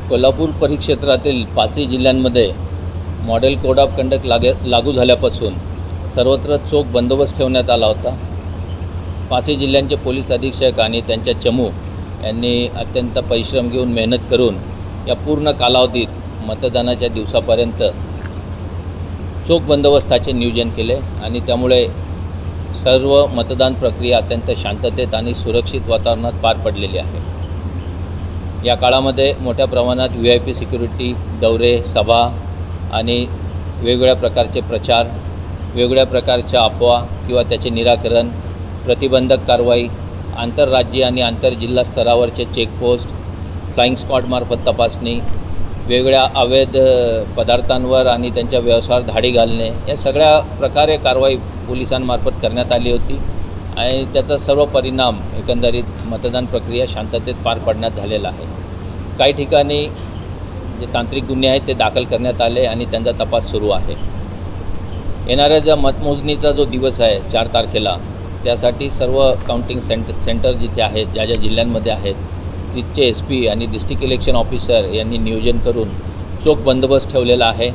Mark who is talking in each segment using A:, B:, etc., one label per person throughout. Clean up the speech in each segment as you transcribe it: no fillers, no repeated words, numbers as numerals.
A: कोल्हापूर परिक्षेत्रातील 5 जिल्ह्यांमध्ये model code of conduct लागू झाल्यापासून सर्वत्र चोख बंदोबस्त ठेवण्यात आला होता। 5 जिल्ह्यांचे पोलीस अधीक्षक आणि त्यांच्या चमू यांनी अत्यंत परिश्रम घेऊन मेहनत करून या पूर्ण कालावधीत मतदानाच्या दिवसापर्यंत चोख बंदोबस्ताचे नियोजन केले आणि त्यामुळे सर्व मतदान प्रक्रिया अत्यंत शांततेत आणि सुरक्षित वातावरणात पार पडलेली आहे। या काळामध्ये मोठ्या प्रमाणात VIP सिक्युरिटी, दौरे, सभा आणि वेगवेगळ्या प्रकारचे प्रचार, वेगवेगळ्या प्रकारच्या अफवा किंवा त्याचे निराकरण, प्रतिबंधक कारवाई, आंतरराज्य आणि आंतरजिल्हा स्तरावरचे चेकपोस्ट, फ्लाइंग स्क्वॉडमार्फत तपासणी, वेगवेगळ्या अवैध पदार्थांवर आणि त्यांच्या व्यवसायावर धाडी घालणे, या सगळ्या प्रकारे कारवाई पोलिसांमार्फत करण्यात आली होती आणि त्याचा सर्व परिणाम एकंदरीत मतदान प्रक्रिया शांततेत पार पडण्यात झालेला आहे। काही ठिकाणी जे तांत्रिक गुन्हे आहेत ते दाखल करण्यात आले आणि त्यांचा तपास सुरू आहे। येणाऱ्या ज्या मतमोजणीचा जो दिवस आहे 4 तारखेला, त्यासाठी सर्व काउंटिंग सेंटर जिथे आहेत, ज्या ज्या जिल्ह्यांमध्ये आहेत, तिथचे SP आणि डिस्ट्रिक्ट इलेक्शन ऑफिसर यांनी नियोजन करून चोख बंदोबस्त ठेवलेला आहे।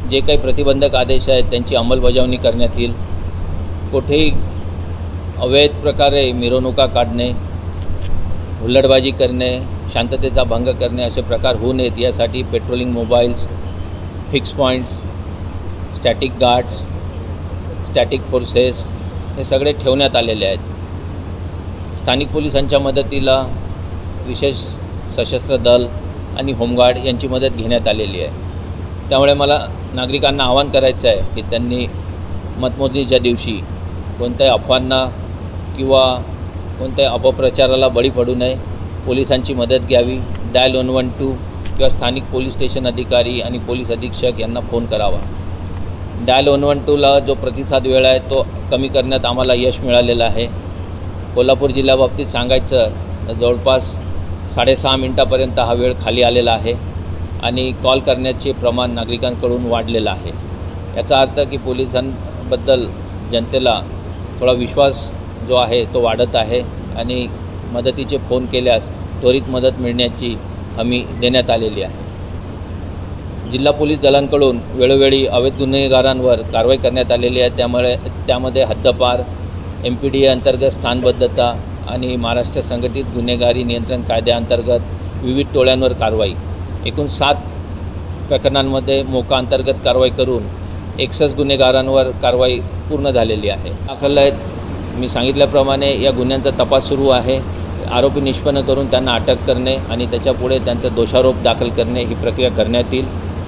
A: जे काही प्रतिबंधक आदेश आहेत त्यांची अंमलबजावणी करण्यात येईल। कुठेही अवैध प्रकारे मिरवणुका काढणे, हुल्लडबाजी करणे, शांततेचा भंग करणे असे प्रकार होऊ नयेत यासाठी patrolling mobiles, fix points, static guards, static forces हे सगळे ठेवण्यात आलेले आहेत। स्थानिक पोलिसांच्या मदतीला विशेष सशस्त्र दल आणि होमगार्ड यांची मदत घेण्यात आलेली आहे। त्यामुळे मला नागरिकांना आवाहन करायचं आहे की त्यांनी मतमोजणीच्या दिवशी कोणत्याही अफवांना किंवा कोणत्याही अपप्रचाराला बळी पडू नये, पोलिसांची मदत घ्यावी, डायल 112 किंवा स्थानिक पोलीस स्टेशन अधिकारी आणि पोलीस अधीक्षक यांना फोन करावा। डायल 112ला जो प्रतिसाद वेळ आहे तो कमी करण्यात आम्हाला यश मिळालेलं आहे। कोल्हापूर जिल्ह्याबाबतीत सांगायचं तर जवळपास 6.5 मिनिटापर्यंत हा वेळ खाली आलेला आहे आणि कॉल करण्याचे प्रमाण नागरिकांकडून वाढलेलं आहे। याचा अर्थ की पोलिसांबद्दल जनतेला थोडा विश्वास जो आहे तो वाढत आहे आणि मदतीचे फोन केल्यास त्वरित मदत मिळण्याची हमी देण्यात आलेली आहे। जिल्हा पोलीस दलांकडून वेळोवेळी अवैध गुन्हेगारांवर कारवाई करण्यात आलेली आहे। त्यामध्ये हद्दपार, MPDA अंतर्गत स्थानबद्धता आणि महाराष्ट्र संघटित गुन्हेगारी नियंत्रण कायद्याअंतर्गत विविध टोळ्यांवर कारवाई, एकूण 7 प्रकरणांमध्ये मोका अंतर्गत कारवाई करून 61 गुन्हेगारांवर कारवाई पूर्ण झालेली आहे। दाखल आहेत मी सांगितल्याप्रमाणे या गुन्ह्यांचा तपास सुरू आहे। आरोपी निष्पन्न करून त्यांना अटक करणे आणि त्याच्यापुढे त्यांचा दोषारोप दाखल करणे ही प्रक्रिया करण्यात येईल।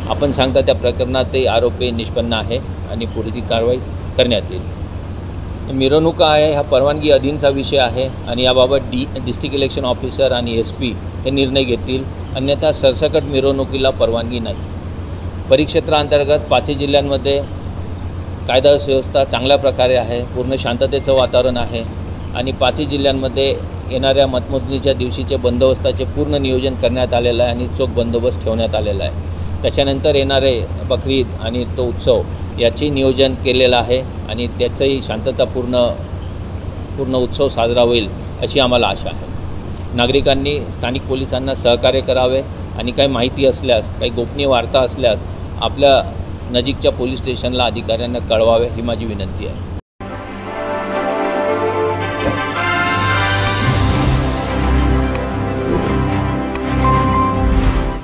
A: आपण सांगता त्या प्रकरणातही आरोपी निष्पन्न आहे आणि पुढील कारवाई करण्यात येईल। मिरवणुका आहे हा परवानगी अधीनचा विषय आहे आणि याबाबत डिस्ट्रिक्ट इलेक्शन ऑफिसर आणि SP हे निर्णय घेतील, अन्यथा सरसकट मिरवणुकीला परवानगी नाही। परिक्षेत्राअंतर्गत 5 जिल्ह्यांमध्ये कायदा सुव्यवस्था चांगल्या प्रकारे आहे, पूर्ण शांततेचं वातावरण आहे आणि 5 जिल्ह्यांमध्ये येणाऱ्या मतमोजणीच्या दिवशीचे बंदोबस्ताचे पूर्ण नियोजन करण्यात आलेलं आहे आणि चोख बंदोबस्त ठेवण्यात आलेला आहे। त्याच्यानंतर येणारे बकरीद आणि तो उत्सव याची नियोजन केलेलं आहे आणि त्याचंही शांततापूर्ण उत्सव साजरा होईल अशी आम्हाला आशा आहे। नागरिकांनी स्थानिक पोलिसांना सहकार्य करावे आणि काही माहिती असल्यास, काही गोपनीय वार्ता असल्यास आपल्या नजीकच्या पोलीस स्टेशनला अधिकाऱ्यांना कळवावे ही माझी विनंती आहे।